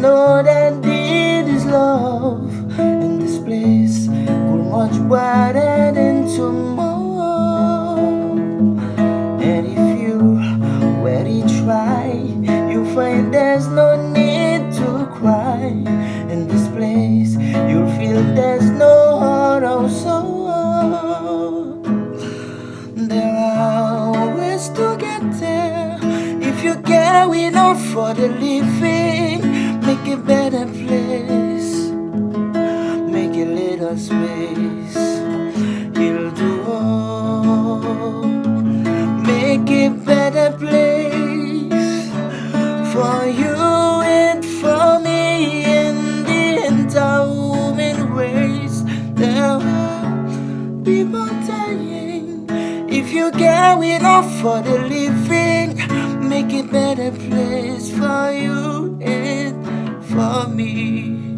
know that it is love. In this place, could much brighter than tomorrow. And if you really try, you'll find there's no need to cry. In this place, you'll feel there's no heart or soul. There are ways to get there. If you care enough for the living, make a better place. Make a little space. He'll do all. Make a better place for you and for me in the endowment ways. There will be more dying. If you care enough for the living, make a better place for you and for me.